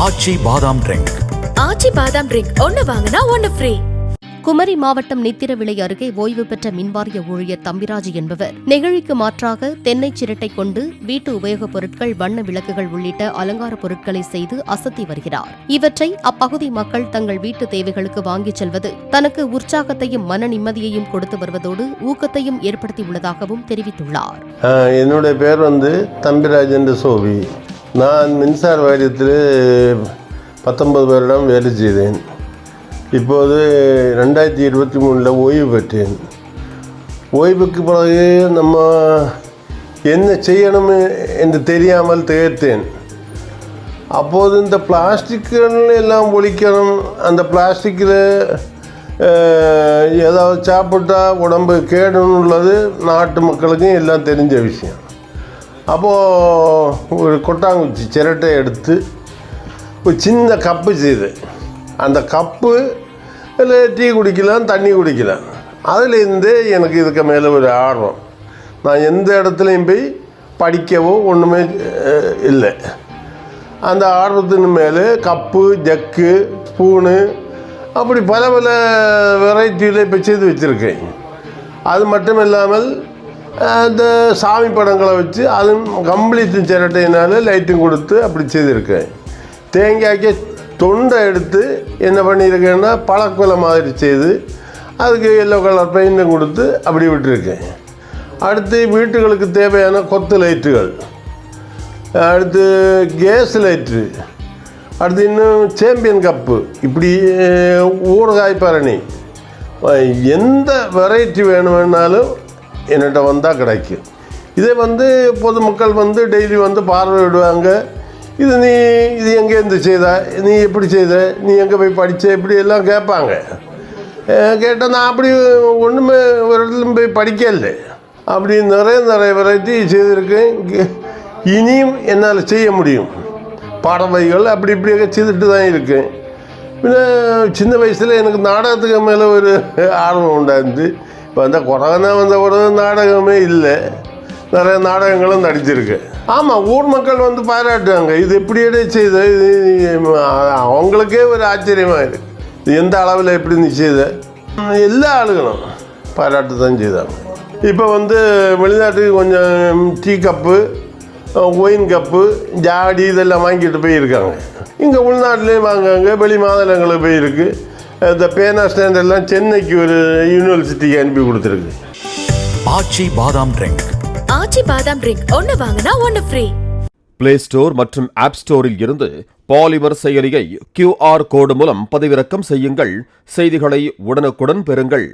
ஆச்சி பாதாம் ட்ரிங்க். ஆச்சி பாதாம் ட்ரிங்க் ஒன்னு வாங்கினா ஒன்னு ஃப்ரீ. குமரி மாவட்டம் நித்திரவிளை அருகே ஓய்வு பெற்ற மின்வாரிய ஊழியர் தம்பிராஜ் என்பவர் நெகிழிக்கு மாற்றாக தென்னை சிரட்டை கொண்டு வீட்டு உபயோகப் பொருட்கள், வண்ண விளக்குகள் உள்ளிட்ட அலங்கார பொருட்களை செய்து அசத்தி வருகிறார். இவற்றை அப்பகுதி மக்கள் தங்கள் வீட்டு தேவைகளுக்கு வாங்கிச் செல்வது தனக்கு உற்சாகத்தையும் மன நிம்மதியையும் கொடுத்து வருவதோடு ஊக்கத்தையும் ஏற்படுத்தியுள்ளதாகவும் தெரிவித்துள்ளார். என்னுடைய பேர் தம்பிராஜ் என்று சோபி. நான் மின்சார வாரியத்தில் 19 வருடம் வேலை செய்தேன். இப்போது 2023 ஓய்வு பெற்றேன். ஓய்வுக்கு பிறகு நம்ம என்ன செய்யணும் என்று தெரியாமல் திகைத்தேன். அப்போது இந்த பிளாஸ்டிக்குகள் எல்லாம் ஒழிக்கணும், அந்த பிளாஸ்டிக்கில் ஏதாவது சாப்பிட்டா உடம்பு கேடுன்னு உள்ளது நாட்டு மக்களுக்கும் எல்லாம் தெரிஞ்ச விஷயம். அப்போது ஒரு கொட்டாங்குச்சி சிரட்டை எடுத்து ஒரு சின்ன கப்பு செய்து, அந்த கப்பு இல்லை டீ குடிக்கலாம், தண்ணி குடிக்கலாம். அதுலேருந்து எனக்கு இதுக்கு மேலே ஒரு ஆர்வம். நான் எந்த இடத்துலையும் போய் படிக்கவோ ஒன்றுமே இல்லை. அந்த ஆர்வத்தின் மேலே கப்பு, ஜக்கு, ஸ்பூனு அப்படி பல பல வெரைட்டியில் இப்போ செய்து வச்சுருக்கேன். அது மட்டும் இல்லாமல் அந்த சாமி படங்களை வச்சு அதுவும் கம்ப்ளீட்டும் சிரட்டையினால் லைட்டும் கொடுத்து அப்படி செய்திருக்கேன். தேங்காய்க்கு தொண்டை எடுத்து என்ன பண்ணியிருக்கேன்னா பழக்குலை மாதிரி செய்து அதுக்கு எல்லோ கலர் பெயிண்ட்டும் கொடுத்து அப்படி விட்டுருக்கேன். அடுத்து வீட்டுகளுக்கு தேவையான கொத்து லைட்டுகள், அடுத்து கேஸ் லைட்டு, அடுத்து இன்னும் சாம்பியன் கப்பு, இப்படி ஊறுகாய் பரணி, எந்த வெரைட்டி வேணும்னாலும் என்கிட்ட வந்தால் கிடைக்கும். இதே பொதுமக்கள் டெய்லி பார்வையிடுவாங்க. இது எங்கேருந்து செய்த, நீ எப்படி செய்த, நீ எங்கே போய் படித்த, இப்படி எல்லாம் கேட்பாங்க. கேட்டால் நான் அப்படி ஒன்றுமே ஒரு இடத்துலையும் போய் படிக்கல. அப்படி நிறைய வெரைட்டி செய்திருக்கேன். இனியும் என்னால் செய்ய முடியும். பாடவைகள் அப்படி இப்படியாக செய்துட்டு தான் இருக்கேன். பின்ன சின்ன வயசில் எனக்கு நாடகத்துக்கு மேலே ஒரு ஆர்வம் உண்டாந்து. இப்போ கொரோனா வந்த உடனே நாடகமே இல்லை, நிறைய நாடகங்களும் நடிச்சிருக்கு. ஆமாம், ஊர் மக்கள் பாராட்டுவாங்க, இது எப்படியே செய்த, இது அவங்களுக்கே ஒரு ஆச்சரியமாக இருக்குது, இது எந்த அளவில் எப்படி நீ செய்த. எல்லா ஆளுகளும் பாராட்டு தான் செய்தாங்க. இப்போ வெளிநாட்டுக்கு கொஞ்சம் டீ கப்பு, ஒயின் கப்பு, ஜாடி இதெல்லாம் வாங்கிட்டு போயிருக்காங்க. இங்கே உள்நாட்டிலையும் வாங்குவாங்க, வெளி மாநிலங்களுக்கு போயிருக்கு. இந்த பேனா ஸ்டாண்ட் எல்லாம் சென்னைக்கு ஒரு யூனிவர்சிட்டிக்கு அனுப்பி கொடுத்துருக்கு. ஆச்சி பாதாம் ட்ரிங்க். ஆச்சி பாதாம் ட்ரிங்க் ஒன்னு வாங்கினா ஒன்னு ஃப்ரீ. பிளே ஸ்டோர் மற்றும் ஆப் ஸ்டோரில் இருந்து பாலிமர் செயலியை QR கோடு மூலம் பதிவிறக்கம் செய்யுங்கள். செய்திகளை உடனுக்குடன் பெறுங்கள்.